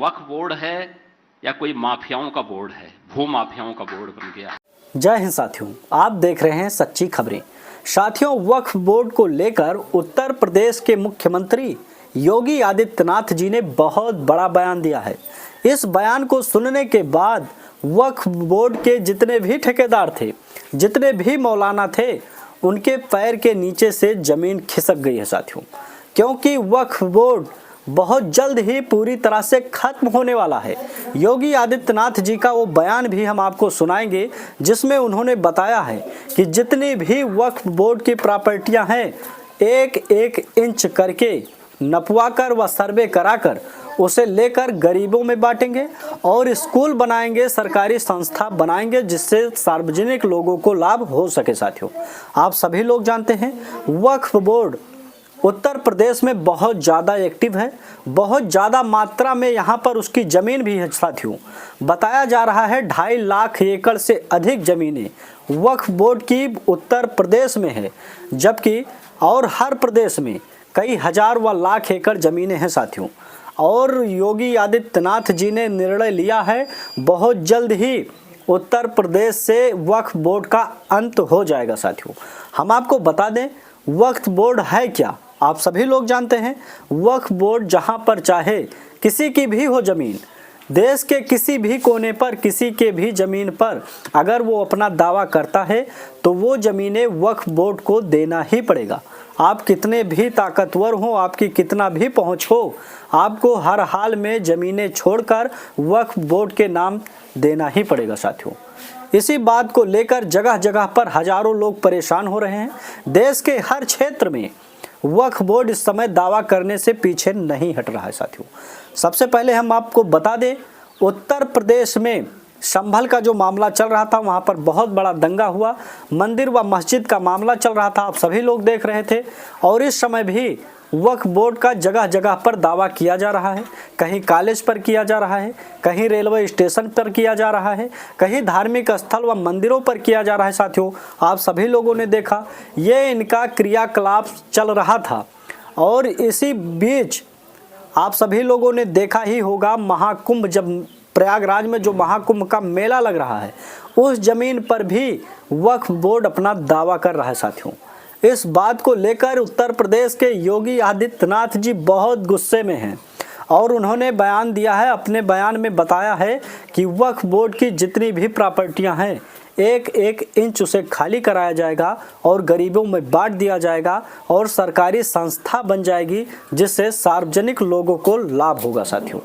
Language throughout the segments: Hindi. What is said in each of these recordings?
वक्फ बोर्ड है या कोई माफियाओं का बोर्ड है, भू माफियाओं का बोर्ड बन गया। जय हिंद साथियों, आप देख रहे हैं सच्ची खबरें। साथियों, वक्फ बोर्ड को लेकर उत्तर प्रदेश के मुख्यमंत्री योगी आदित्यनाथ जी ने बहुत बड़ा बयान दिया है। इस बयान को सुनने के बाद वक्फ बोर्ड के जितने भी ठेकेदार थे, जितने भी मौलाना थे, उनके पैर के नीचे से जमीन खिसक गई है साथियों, क्योंकि वक्फ बोर्ड बहुत जल्द ही पूरी तरह से खत्म होने वाला है। योगी आदित्यनाथ जी का वो बयान भी हम आपको सुनाएंगे, जिसमें उन्होंने बताया है कि जितनी भी वक्फ बोर्ड की प्रॉपर्टियां हैं, एक एक इंच करके नपवाकर व सर्वे कराकर उसे लेकर गरीबों में बांटेंगे और स्कूल बनाएंगे, सरकारी संस्था बनाएंगे, जिससे सार्वजनिक लोगों को लाभ हो सके। साथियों, आप सभी लोग जानते हैं वक्फ बोर्ड उत्तर प्रदेश में बहुत ज़्यादा एक्टिव है, बहुत ज़्यादा मात्रा में यहाँ पर उसकी ज़मीन भी है। साथियों, बताया जा रहा है 2.5 लाख एकड़ से अधिक ज़मीनें वक्फ बोर्ड की उत्तर प्रदेश में है, जबकि और हर प्रदेश में कई हजार व लाख एकड़ ज़मीनें हैं साथियों। और योगी आदित्यनाथ जी ने निर्णय लिया है, बहुत जल्द ही उत्तर प्रदेश से वक्फ बोर्ड का अंत हो जाएगा। साथियों, हम आपको बता दें वक्फ बोर्ड है क्या, आप सभी लोग जानते हैं। वक्फ बोर्ड जहां पर चाहे किसी की भी हो ज़मीन, देश के किसी भी कोने पर किसी के भी ज़मीन पर अगर वो अपना दावा करता है तो वो ज़मीनें वक्फ बोर्ड को देना ही पड़ेगा। आप कितने भी ताकतवर हो, आपकी कितना भी पहुंच हो, आपको हर हाल में ज़मीनें छोड़कर वक्फ बोर्ड के नाम देना ही पड़ेगा। साथियों, इसी बात को लेकर जगह जगह पर हजारों लोग परेशान हो रहे हैं। देश के हर क्षेत्र में वक्फ बोर्ड इस समय दावा करने से पीछे नहीं हट रहा है। साथियों, सबसे पहले हम आपको बता दें, उत्तर प्रदेश में संभल का जो मामला चल रहा था, वहां पर बहुत बड़ा दंगा हुआ, मंदिर व मस्जिद का मामला चल रहा था, आप सभी लोग देख रहे थे। और इस समय भी वक्फ बोर्ड का जगह जगह पर दावा किया जा रहा है, कहीं कॉलेज पर किया जा रहा है, कहीं रेलवे स्टेशन पर किया जा रहा है, कहीं धार्मिक स्थल व मंदिरों पर किया जा रहा है। साथियों, आप सभी लोगों ने देखा ये इनका क्रियाकलाप चल रहा था। और इसी बीच आप सभी लोगों ने देखा ही होगा, महाकुंभ जब प्रयागराज में जो महाकुंभ का मेला लग रहा है, उस जमीन पर भी वक्फ बोर्ड अपना दावा कर रहा है। साथियों, इस बात को लेकर उत्तर प्रदेश के योगी आदित्यनाथ जी बहुत गुस्से में हैं और उन्होंने बयान दिया है। अपने बयान में बताया है कि वक्फ बोर्ड की जितनी भी प्रॉपर्टियां हैं, एक एक इंच उसे खाली कराया जाएगा और गरीबों में बांट दिया जाएगा और सरकारी संस्था बन जाएगी, जिससे सार्वजनिक लोगों को लाभ होगा। साथियों,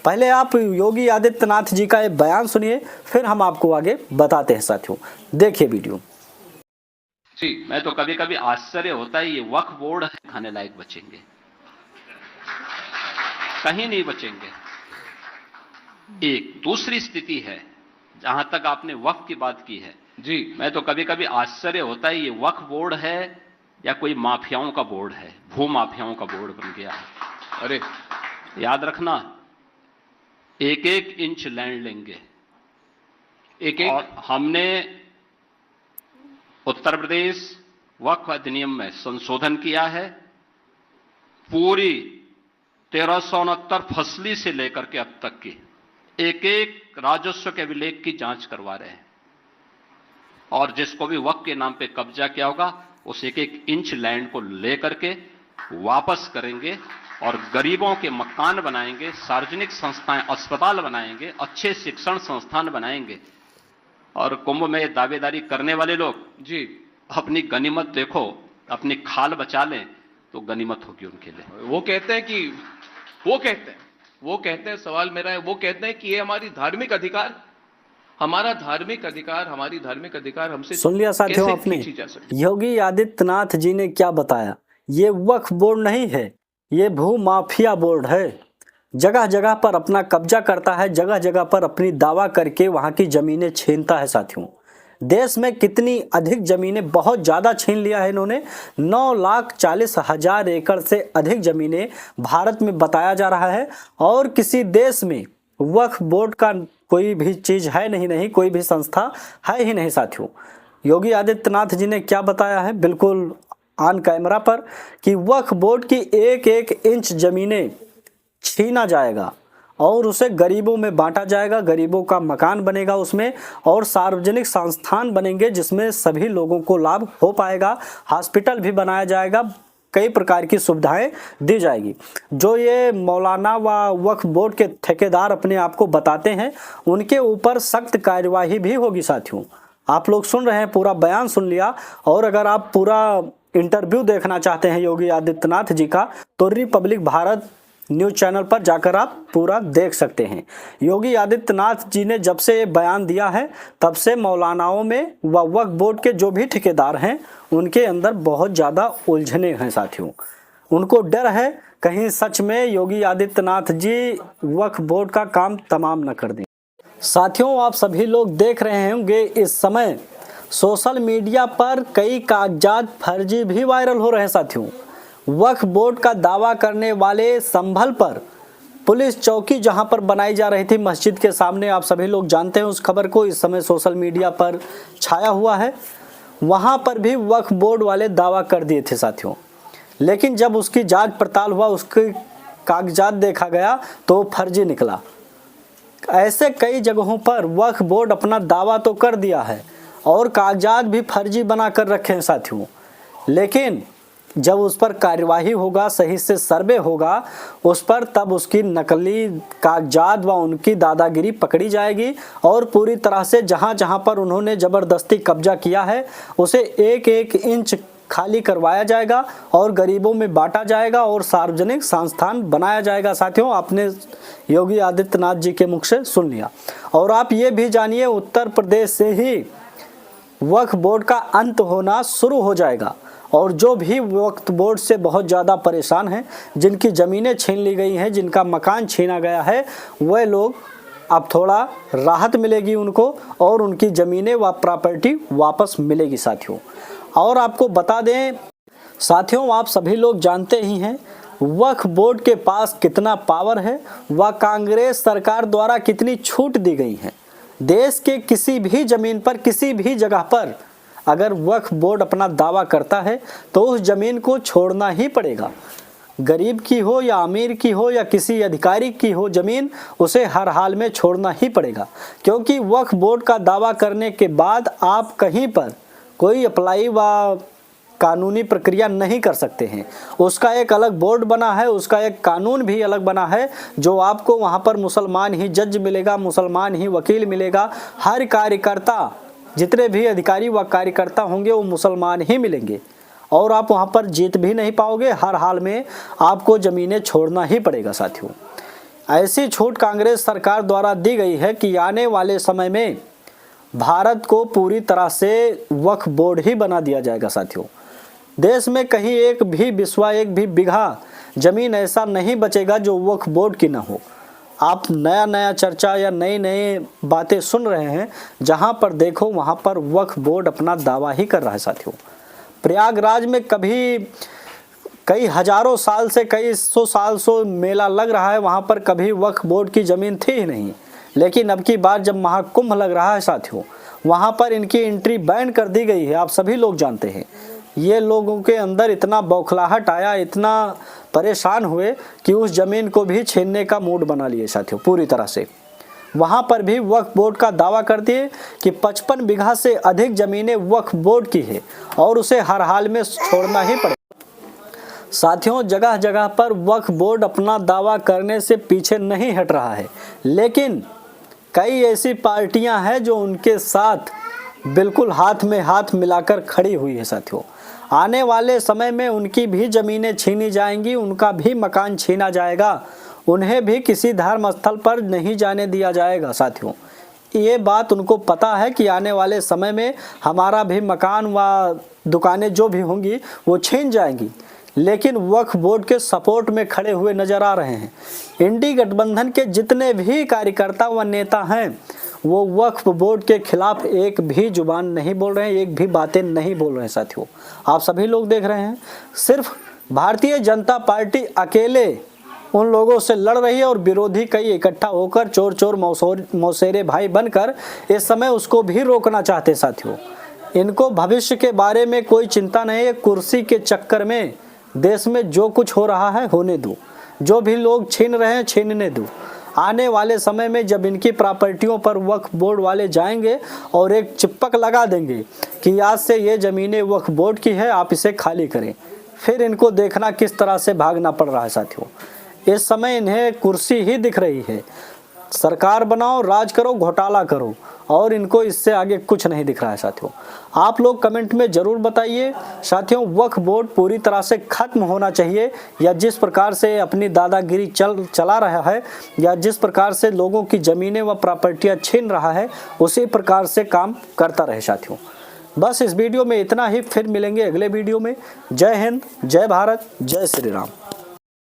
पहले आप योगी आदित्यनाथ जी का ये बयान सुनिए, फिर हम आपको आगे बताते हैं। साथियों, देखिए वीडियो। जी, मैं तो कभी कभी आश्चर्य होता है, ये वक्फ बोर्ड है, खाने लायक बचेंगे? कहीं नहीं बचेंगे। एक दूसरी स्थिति है, जहां तक आपने वक्फ की बात की है, जी, मैं तो कभी कभी आश्चर्य होता है, ये वक्फ बोर्ड है या कोई माफियाओं का बोर्ड है, भू माफियाओं का बोर्ड बन गया है। अरे याद रखना, एक एक इंच लैंड लेंगे, एक एक। और हमने उत्तर प्रदेश वक्फ अधिनियम में संशोधन किया है, पूरी 1369 फसली से लेकर के अब तक की एक एक राजस्व के अभिलेख की जांच करवा रहे हैं। और जिसको भी वक्फ के नाम पे कब्जा किया होगा, उस एक एक इंच लैंड को लेकर के वापस करेंगे और गरीबों के मकान बनाएंगे, सार्वजनिक संस्थाएं, अस्पताल बनाएंगे, अच्छे शिक्षण संस्थान बनाएंगे। और कुंभ में दावेदारी करने वाले लोग, जी, अपनी गनीमत देखो, अपनी खाल बचा लें तो गनीमत होगी उनके लिए। वो कहते हैं, सवाल मेरा है, वो कहते हैं कि ये हमारी धार्मिक अधिकार, हमारी धार्मिक अधिकार हमसे सुन लिया साथियों आपने, योगी आदित्यनाथ जी ने क्या बताया। ये वक्फ बोर्ड नहीं है, ये भू माफिया बोर्ड है। जगह जगह पर अपना कब्जा करता है, जगह जगह पर अपनी दावा करके वहां की जमीनें छीनता है। साथियों, देश में कितनी अधिक जमीनें, बहुत ज़्यादा छीन लिया है इन्होंने। 9,40,000 एकड़ से अधिक जमीनें भारत में बताया जा रहा है। और किसी देश में वक्फ बोर्ड का कोई भी चीज़ है नहीं, कोई भी संस्था है ही नहीं। साथियों, योगी आदित्यनाथ जी ने क्या बताया है बिल्कुल ऑन कैमरा पर, कि वक्फ बोर्ड की एक एक इंच जमीनें छीना जाएगा और उसे गरीबों में बांटा जाएगा, गरीबों का मकान बनेगा उसमें, और सार्वजनिक संस्थान बनेंगे जिसमें सभी लोगों को लाभ हो पाएगा। हॉस्पिटल भी बनाया जाएगा, कई प्रकार की सुविधाएं दी जाएगी। जो ये मौलाना व वक्फ बोर्ड के ठेकेदार अपने आप को बताते हैं, उनके ऊपर सख्त कार्यवाही भी होगी। साथियों, आप लोग सुन रहे हैं, पूरा बयान सुन लिया। और अगर आप पूरा इंटरव्यू देखना चाहते हैं योगी आदित्यनाथ जी का, तो रिपब्लिक भारत न्यूज़ चैनल पर जाकर आप पूरा देख सकते हैं। योगी आदित्यनाथ जी ने जब से ये बयान दिया है, तब से मौलानाओं में व वक्फ बोर्ड के जो भी ठेकेदार हैं, उनके अंदर बहुत ज़्यादा उलझने हैं। साथियों, उनको डर है कहीं सच में योगी आदित्यनाथ जी वक्फ बोर्ड का काम तमाम न कर दें। साथियों, आप सभी लोग देख रहे होंगे इस समय सोशल मीडिया पर कई कागजात फर्जी भी वायरल हो रहे हैं। साथियों, वक्फ बोर्ड का दावा करने वाले संभल पर पुलिस चौकी जहां पर बनाई जा रही थी मस्जिद के सामने, आप सभी लोग जानते हैं उस खबर को, इस समय सोशल मीडिया पर छाया हुआ है। वहां पर भी वक्फ बोर्ड वाले दावा कर दिए थे साथियों, लेकिन जब उसकी जांच पड़ताल हुआ, उसके कागजात देखा गया तो फर्जी निकला। ऐसे कई जगहों पर वक्फ बोर्ड अपना दावा तो कर दिया है और कागजात भी फर्जी बना कर रखे हैं साथियों, लेकिन जब उस पर कार्यवाही होगा, सही से सर्वे होगा उस पर, तब उसकी नकली कागजात व उनकी दादागिरी पकड़ी जाएगी और पूरी तरह से जहां जहां पर उन्होंने ज़बरदस्ती कब्जा किया है, उसे एक एक इंच खाली करवाया जाएगा और गरीबों में बांटा जाएगा और सार्वजनिक संस्थान बनाया जाएगा। साथियों, आपने योगी आदित्यनाथ जी के मुख से सुन लिया। और आप ये भी जानिए, उत्तर प्रदेश से ही वक्फ बोर्ड का अंत होना शुरू हो जाएगा और जो भी वक्फ बोर्ड से बहुत ज़्यादा परेशान हैं, जिनकी ज़मीनें छीन ली गई हैं, जिनका मकान छीना गया है, वह लोग अब थोड़ा राहत मिलेगी उनको और उनकी ज़मीनें व प्रॉपर्टी वापस मिलेगी। साथियों, और आपको बता दें साथियों, आप सभी लोग जानते ही हैं वक्फ बोर्ड के पास कितना पावर है व कांग्रेस सरकार द्वारा कितनी छूट दी गई है। देश के किसी भी ज़मीन पर, किसी भी जगह पर अगर वक्फ बोर्ड अपना दावा करता है तो उस ज़मीन को छोड़ना ही पड़ेगा। गरीब की हो या अमीर की हो या किसी अधिकारी की हो ज़मीन, उसे हर हाल में छोड़ना ही पड़ेगा, क्योंकि वक्फ बोर्ड का दावा करने के बाद आप कहीं पर कोई अप्लाई व कानूनी प्रक्रिया नहीं कर सकते हैं। उसका एक अलग बोर्ड बना है, उसका एक कानून भी अलग बना है, जो आपको वहाँ पर मुसलमान ही जज मिलेगा, मुसलमान ही वकील मिलेगा। हर कार्यकर्ता, जितने भी अधिकारी व कार्यकर्ता होंगे वो मुसलमान ही मिलेंगे और आप वहाँ पर जीत भी नहीं पाओगे। हर हाल में आपको ज़मीनें छोड़ना ही पड़ेगा। साथियों, ऐसी छूट कांग्रेस सरकार द्वारा दी गई है कि आने वाले समय में भारत को पूरी तरह से वक्फ बोर्ड ही बना दिया जाएगा। साथियों, देश में कहीं एक भी बिघा ज़मीन ऐसा नहीं बचेगा जो वक्फ बोर्ड की ना हो। आप नया चर्चा या नई बातें सुन रहे हैं, जहां पर देखो वहां पर वक्फ बोर्ड अपना दावा ही कर रहा है। साथियों, प्रयागराज में कभी कई हजारों साल से, कई सौ साल से मेला लग रहा है, वहां पर कभी वक्फ बोर्ड की ज़मीन थी ही नहीं। लेकिन अब की बार जब महाकुंभ लग रहा है साथियों, वहां पर इनकी एंट्री बैन कर दी गई है। आप सभी लोग जानते हैं, ये लोगों के अंदर इतना बौखलाहट आया, इतना परेशान हुए कि उस ज़मीन को भी छीनने का मूड बना लिए साथियों पूरी तरह से। वहाँ पर भी वक्फ बोर्ड का दावा कर दिए कि 55 बीघा से अधिक ज़मीनें वक्फ बोर्ड की है और उसे हर हाल में छोड़ना ही पड़ेगा। साथियों, जगह जगह पर वक्फ बोर्ड अपना दावा करने से पीछे नहीं हट रहा है, लेकिन कई ऐसी पार्टियां हैं जो उनके साथ बिल्कुल हाथ में हाथ मिलाकर खड़ी हुई है। साथियों, आने वाले समय में उनकी भी ज़मीनें छीनी जाएंगी, उनका भी मकान छीना जाएगा, उन्हें भी किसी धर्म स्थल पर नहीं जाने दिया जाएगा। साथियों, ये बात उनको पता है कि आने वाले समय में हमारा भी मकान व दुकानें जो भी होंगी वो छीन जाएंगी, लेकिन वक्फ बोर्ड के सपोर्ट में खड़े हुए नज़र आ रहे हैं। इंडी गठबंधन के जितने भी कार्यकर्ता व नेता हैं, वो वक्फ बोर्ड के खिलाफ एक भी जुबान नहीं बोल रहे हैं, एक भी बातें नहीं बोल रहे हैं। साथियों, आप सभी लोग देख रहे हैं, सिर्फ भारतीय जनता पार्टी अकेले उन लोगों से लड़ रही है और विरोधी कई इकट्ठा होकर चोर मौसेरे भाई बनकर इस समय उसको भी रोकना चाहते हैं। साथियों, इनको भविष्य के बारे में कोई चिंता नहीं है। कुर्सी के चक्कर में देश में जो कुछ हो रहा है होने दो, जो भी लोग छीन रहे हैं छीनने दो। आने वाले समय में जब इनकी प्रॉपर्टियों पर वक्फ बोर्ड वाले जाएंगे और एक चिपक लगा देंगे कि आज से ये ज़मीनें वक्फ बोर्ड की है, आप इसे खाली करें, फिर इनको देखना किस तरह से भागना पड़ रहा है साथियों। इस समय इन्हें कुर्सी ही दिख रही है, सरकार बनाओ, राज करो, घोटाला करो, और इनको इससे आगे कुछ नहीं दिख रहा है साथियों। आप लोग कमेंट में ज़रूर बताइए साथियों, वक्फ बोर्ड पूरी तरह से ख़त्म होना चाहिए या जिस प्रकार से अपनी दादागिरी चला रहा है या जिस प्रकार से लोगों की ज़मीनें व प्रॉपर्टियां छीन रहा है उसी प्रकार से काम करता रहे साथियों। बस इस वीडियो में इतना ही, फिर मिलेंगे अगले वीडियो में। जय हिंद, जय भारत, जय श्री राम।